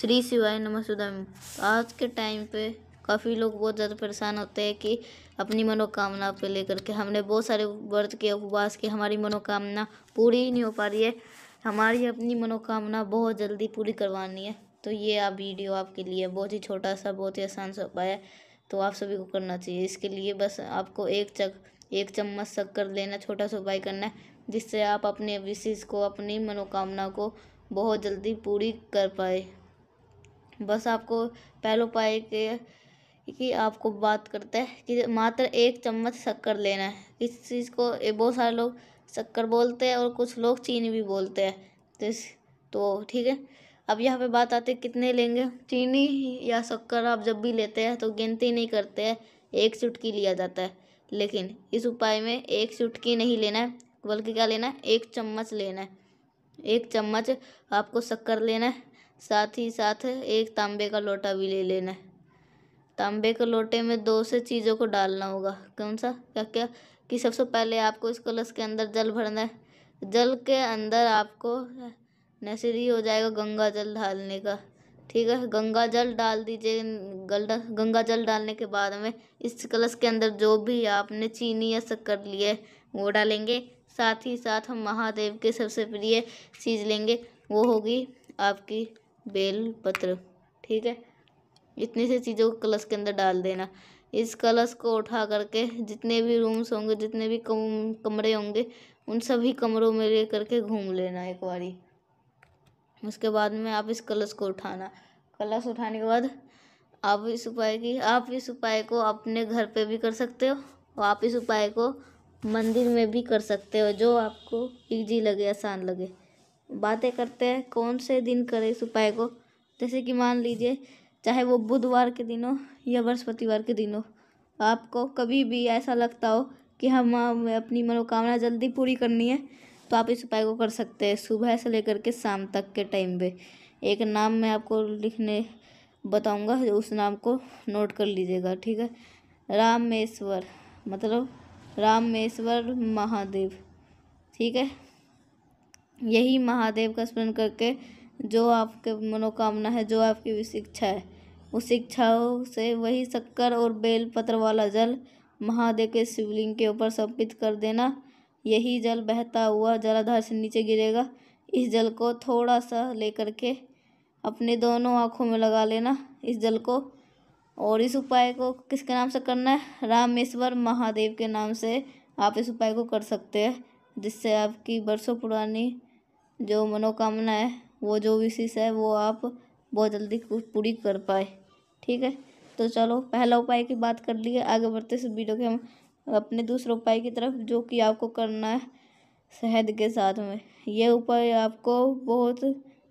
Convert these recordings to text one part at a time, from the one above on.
श्री शिवाय नमस्तुभ्यं। आज के टाइम पे काफ़ी लोग बहुत ज़्यादा परेशान होते हैं कि अपनी मनोकामना पे लेकर के हमने बहुत सारे व्रत के उपवास के हमारी मनोकामना पूरी ही नहीं हो पा रही है। हमारी अपनी मनोकामना बहुत जल्दी पूरी करवानी है, तो ये आप वीडियो आपके लिए बहुत ही छोटा सा बहुत ही आसान सा उपाय है, तो आप सभी को करना चाहिए। इसके लिए बस आपको एक चम्मच शक्कर लेना, छोटा सा उपाय करना है जिससे आप अपने विशेष को, अपनी मनोकामना को बहुत जल्दी पूरी कर पाए। बस आपको पहले उपाय की आपको बात करते हैं कि मात्र 1 चम्मच शक्कर लेना है। इस चीज़ को बहुत सारे लोग शक्कर बोलते हैं और कुछ लोग चीनी भी बोलते हैं, तो ठीक है। अब यहाँ पे बात आती है कितने लेंगे। चीनी या शक्कर आप जब भी लेते हैं तो गिनती नहीं करते हैं, 1 चुटकी लिया जाता है। लेकिन इस उपाय में 1 चुटकी नहीं लेना है, बल्कि क्या लेना है, 1 चम्मच लेना है। 1 चम्मच आपको शक्कर लेना है, साथ ही साथ 1 तांबे का लोटा भी ले लेना है। तांबे के लोटे में 2 से चीज़ों को डालना होगा। कौन सा, क्या क्या, कि सबसे पहले आपको इस कलश के अंदर जल भरना है। जल के अंदर आपको नेसेसरी हो जाएगा गंगा जल डालने का, ठीक है। गंगा जल डाल दीजिए। गंगा जल डालने के बाद में इस कलश के अंदर जो भी आपने चीनी या शक्कर लिए वो डालेंगे। साथ ही साथ हम महादेव के सबसे प्रिय चीज़ लेंगे, वो होगी आपकी बेल पत्र, ठीक है। इतनी सी चीज़ों को कलश के अंदर डाल देना। इस कलश को उठा करके जितने भी रूम्स होंगे, जितने भी कमरे होंगे, उन सभी कमरों में ले करके घूम लेना एक बारी। उसके बाद में आप इस कलश को उठाना। कलश उठाने के बाद आप इस उपाय को अपने घर पे भी कर सकते हो और आप इस उपाय को मंदिर में भी कर सकते हो, जो आपको ईजी लगे, आसान लगे। बातें करते हैं कौन से दिन करें इस उपाय को। जैसे कि मान लीजिए चाहे वो बुधवार के दिन हो या बृहस्पतिवार के दिन हो, आपको कभी भी ऐसा लगता हो कि हम अपनी मनोकामना जल्दी पूरी करनी है, तो आप इस उपाय को कर सकते हैं। सुबह से लेकर के शाम तक के टाइम पे एक नाम मैं आपको लिखने बताऊंगा, उस नाम को नोट कर लीजिएगा, ठीक है। रामेश्वर, मतलब रामेश्वर महादेव, ठीक है। यही महादेव का स्मरण करके जो आपके मनोकामना है, जो आपकी विश इच्छा है, उस इच्छाओं से वही शक्कर और बेल पत्र वाला जल महादेव के शिवलिंग के ऊपर समर्पित कर देना। यही जल बहता हुआ जलाधार से नीचे गिरेगा। इस जल को थोड़ा सा लेकर के अपने दोनों आँखों में लगा लेना इस जल को। और इस उपाय को किसके नाम से करना है, रामेश्वर महादेव के नाम से आप इस उपाय को कर सकते हैं, जिससे आपकी बरसों पुरानी जो मनोकामना है, वो जो विशेष है, वो आप बहुत जल्दी पूरी कर पाए, ठीक है। तो चलो पहला उपाय की बात कर लिए, आगे बढ़ते इस वीडियो के हम अपने दूसरे उपाय की तरफ, जो कि आपको करना है शहद के साथ में। ये उपाय आपको बहुत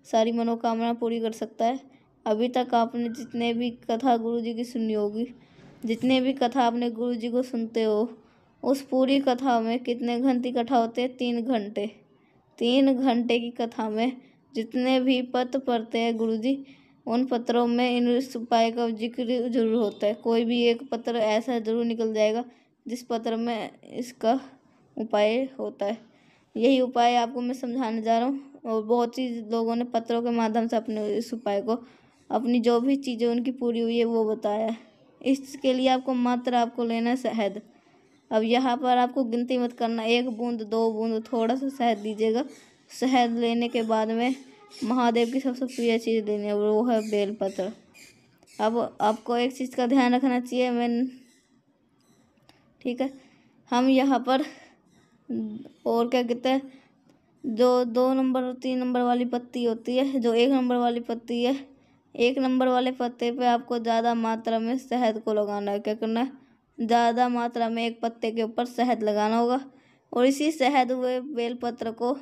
सारी मनोकामना पूरी कर सकता है। अभी तक आपने जितने भी कथा गुरुजी की सुनी होगी, जितने भी कथा आपने गुरुजी को सुनते हो, उस पूरी कथा में कितने घंटे कथा होते हैं, 3 घंटे। 3 घंटे की कथा में जितने भी पत्र पढ़ते हैं गुरुजी, उन पत्रों में इन इस उपाय का जिक्र जरूर होता है। कोई भी एक पत्र ऐसा जरूर निकल जाएगा जिस पत्र में इसका उपाय होता है। यही उपाय आपको मैं समझाने जा रहा हूँ, और बहुत सी लोगों ने पत्रों के माध्यम से अपने इस उपाय को, अपनी जो भी चीज़ें उनकी पूरी हुई है, वो बताया है। इसके लिए आपको लेना है शहद। अब यहाँ पर आपको गिनती मत करना, 1 बूंद 2 बूंद थोड़ा सा शहद लीजिएगा। शहद लेने के बाद में महादेव की सबसे प्रिय चीज़ लेनी है, वो है बेलपत्र। अब आपको एक चीज़ का ध्यान रखना चाहिए, ठीक है। हम यहाँ पर और क्या कहते हैं, जो 2 नंबर और 3 नंबर वाली पत्ती होती है, जो 1 नंबर वाली पत्ती है, 1 नंबर वाले पत्ते पे आपको ज़्यादा मात्रा में शहद को लगाना है। क्या करना है, ज़्यादा मात्रा में एक पत्ते के ऊपर शहद लगाना होगा। और इसी शहद हुए बेलपत्र को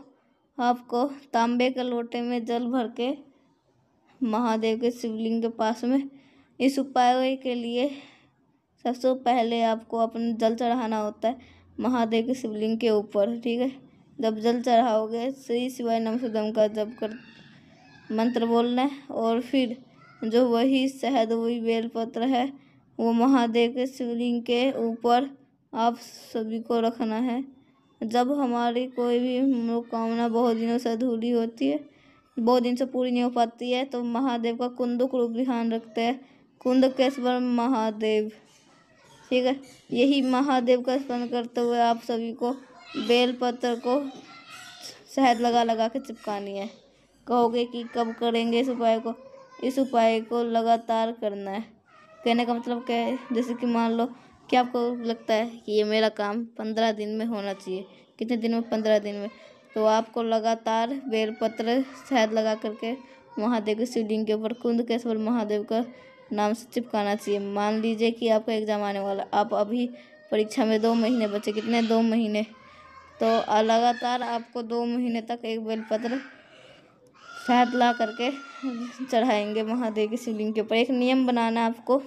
आपको तांबे के लोटे में जल भर के महादेव के शिवलिंग के पास में, इस उपाय के लिए सबसे पहले आपको अपना जल चढ़ाना होता है महादेव के शिवलिंग के ऊपर, ठीक है। जब जल चढ़ाओगे श्री शिवाय नमस्तुभ्यं का जप कर मंत्र बोलना है, और फिर जो वही शहद वही बेलपत्र है, वो महादेव के शिवलिंग के ऊपर आप सभी को रखना है। जब हमारी कोई भी मनोकामना बहुत दिनों से अधूरी होती है, बहुत दिन से पूरी नहीं हो पाती है, तो महादेव का कुंदक रूप ध्यान रखते हैं, कुंदकेश्वर महादेव। ठीक है, यही महादेव का स्मरण करते हुए आप सभी को बेलपत्र को शहद लगा लगा के चिपकानी है। कहोगे कि कब करेंगे इस उपाय को? इस उपाय को लगातार करना है। कहने का मतलब क्या है, जैसे कि मान लो कि आपको लगता है कि ये मेरा काम 15 दिन में होना चाहिए। कितने दिन में? 15 दिन में। तो आपको लगातार बेलपत्र शहद लगा करके महादेव के शिवलिंग के ऊपर कुंदकेश्वर महादेव का नाम से चिपकाना चाहिए। मान लीजिए कि आपका एग्जाम आने वाला, आप अभी परीक्षा में 2 महीने बचे। कितने? 2 महीने। तो लगातार आपको 2 महीने तक एक बेलपत्र शहद ला करके चढ़ाएंगे महादेव के शिवलिंग के ऊपर। एक नियम बनाना आपको,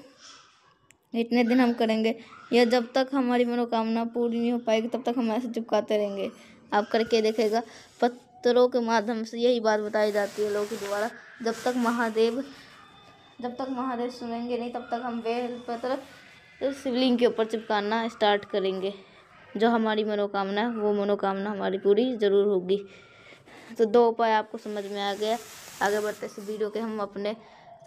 इतने दिन हम करेंगे, या जब तक हमारी मनोकामना पूरी नहीं हो पाएगी तब तक हम ऐसे चिपकाते रहेंगे। आप करके देखेगा। पत्रों के माध्यम से यही बात बताई जाती है लोगों के द्वारा। जब तक महादेव सुनेंगे नहीं तब तक हम बेलपत्र शिवलिंग के ऊपर चिपकाना स्टार्ट करेंगे। जो हमारी मनोकामना है वो मनोकामना हमारी पूरी ज़रूर होगी। तो 2 उपाय आपको समझ में आ गया। आगे बढ़ते इस वीडियो के हम अपने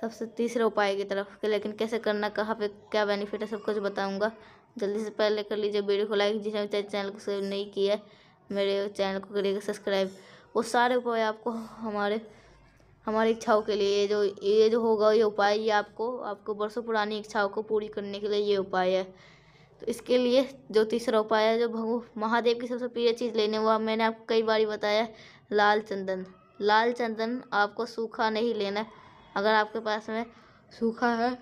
सबसे तीसरे उपाय की तरफ के, लेकिन कैसे करना, कहाँ पे क्या बेनिफिट है, सब कुछ बताऊंगा। जल्दी से पहले कर लीजिए वीडियो को लाइक, जिसने चैनल को सब्सक्राइब नहीं किया है मेरे चैनल को करिएगा सब्सक्राइब। वो सारे उपाय आपको हमारी इच्छाओं के लिए, ये जो होगा ये उपाय, ये आपको वर्षों पुरानी इच्छाओं को पूरी करने के लिए ये उपाय है। तो इसके लिए जो तीसरा उपाय है, जो महादेव की सबसे प्रिय चीज़ लेने हुआ, मैंने आपको कई बार बताया, लाल चंदन। लाल चंदन आपको सूखा नहीं लेना है। अगर आपके पास में सूखा है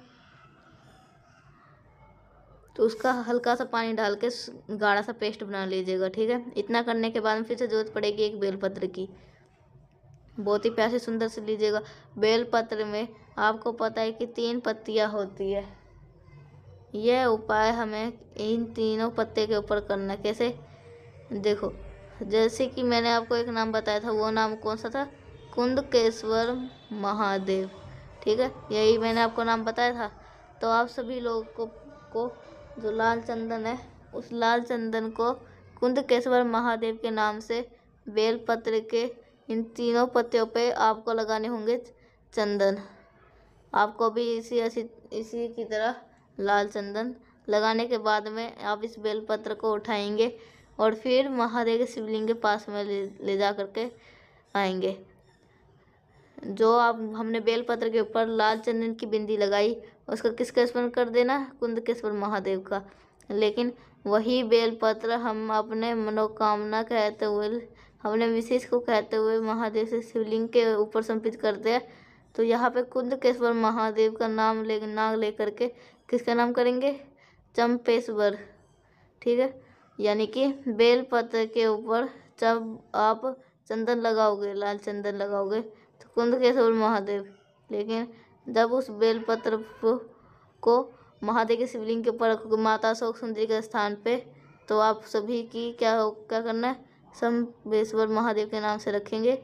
तो उसका हल्का सा पानी डाल के गाढ़ा सा पेस्ट बना लीजिएगा। ठीक है, इतना करने के बाद फिर से जरूरत पड़ेगी एक बेलपत्र की। बहुत ही प्यासे सुंदर से लीजिएगा। बेलपत्र में आपको पता है कि 3 पत्तियां होती है। यह उपाय हमें इन तीनों पत्ते के ऊपर करना है। कैसे? देखो, जैसे कि मैंने आपको एक नाम बताया था, वो नाम कौन सा था? कुंदकेश्वर महादेव। ठीक है, यही मैंने आपको नाम बताया था। तो आप सभी लोगों को जो लाल चंदन है, उस लाल चंदन को कुंदकेश्वर महादेव के नाम से बेलपत्र के इन तीनों पत्तियों पे आपको लगाने होंगे चंदन। आपको भी इसी की तरह लाल चंदन लगाने के बाद में आप इस बेलपत्र को उठाएंगे और फिर महादेव के शिवलिंग के पास में ले जा करके आएंगे। जो आप हमने बेलपत्र के ऊपर लाल चंदन की बिंदी लगाई, उसका किसका स्मरण कर देना? कुंदकेश्वर महादेव का। लेकिन वही बेलपत्र हम अपने मनोकामना कहते हुए, हमने विशेष को कहते हुए महादेव से शिवलिंग के ऊपर समर्पित करते हैं। तो यहाँ पे कुंदकेश्वर महादेव का नाम ले करके किसका नाम करेंगे? चंपेश्वर। ठीक है, यानी कि बेलपत्र के ऊपर जब आप चंदन लगाओगे, लाल चंदन लगाओगे, तो कुंदकेश्वर महादेव। लेकिन जब उस बेलपत्र को महादेव के शिवलिंग के ऊपर रखोगे, माता अशोक सुंदरी के स्थान पे, तो आप सभी की क्या करना है? शंपेश्वर महादेव के नाम से रखेंगे।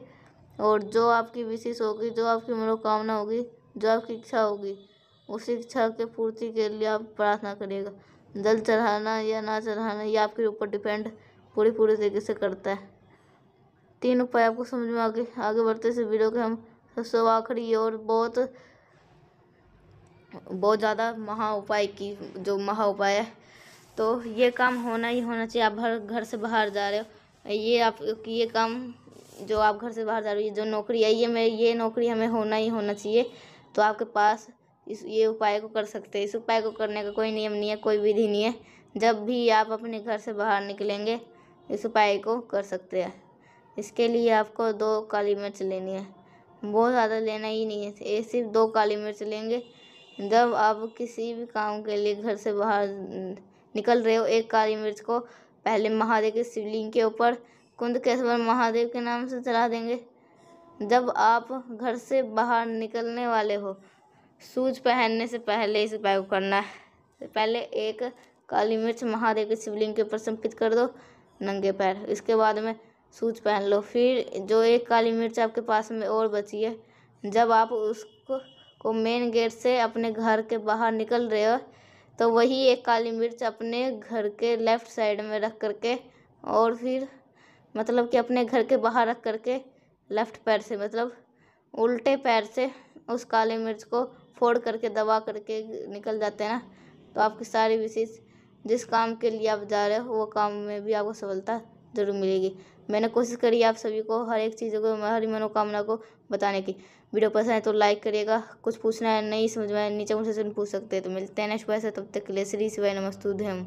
और जो आपकी विशेष होगी, जो आपकी मनोकामना होगी, जो आपकी इच्छा होगी, उस इच्छा के पूर्ति के लिए आप प्रार्थना करिएगा। जल चढ़ाना या ना चढ़ाना ये आपके ऊपर डिपेंड पूरी तरीके से करता है। 3 उपाय आपको समझ में आगे बढ़ते इस वीडियो के हम सबसे आखिरी और बहुत ज़्यादा महा उपाय है। तो ये काम होना ही होना चाहिए। आप घर से बाहर जा रहे हो, ये काम जो आप घर से बाहर जा रहे हो, ये जो नौकरी है, ये नौकरी हमें होना ही होना चाहिए। तो आपके पास ये उपाय को कर सकते हैं। इस उपाय को करने का कोई नियम नहीं है, कोई विधि नहीं है। जब भी आप अपने घर से बाहर निकलेंगे इस उपाय को कर सकते हैं। इसके लिए आपको 2 काली मिर्च लेनी है, बहुत ज़्यादा लेना ही नहीं है, ये सिर्फ 2 काली मिर्च लेंगे। जब आप किसी भी काम के लिए घर से बाहर निकल रहे हो, 1 काली मिर्च को पहले महादेव के शिवलिंग के ऊपर कुंदकेश्वर महादेव के नाम से चढ़ा देंगे। जब आप घर से बाहर निकलने वाले हो, शूज पहनने से पहले इस उपाय को करना है। पहले 1 काली मिर्च महादेव के शिवलिंग के ऊपर समर्पित कर दो नंगे पैर। इसके बाद में शूज पहन लो। फिर जो 1 काली मिर्च आपके पास में और बची है, जब आप उसको मेन गेट से अपने घर के बाहर निकल रहे हो, तो वही 1 काली मिर्च अपने घर के लेफ़्ट साइड में रख करके, और फिर मतलब कि अपने घर के बाहर रख करके लेफ़्ट पैर से, मतलब उल्टे पैर से उस काली मिर्च को फोड़ करके दबा करके निकल जाते हैं ना, तो आपकी सारी विशेष जिस काम के लिए आप जा रहे हो वो काम में भी आपको सफलता जरूर मिलेगी। मैंने कोशिश करी आप सभी को हर एक चीज़ को, हर मनोकामना को बताने की। वीडियो पसंद है तो लाइक करिएगा। कुछ पूछना है नहीं समझ में आया नीचे मुझसे पूछ सकते हैं। तो मिलते हैं नेक्स्ट बार से, तब तक के लिए श्री शिवाय नमस्तुभ्यम।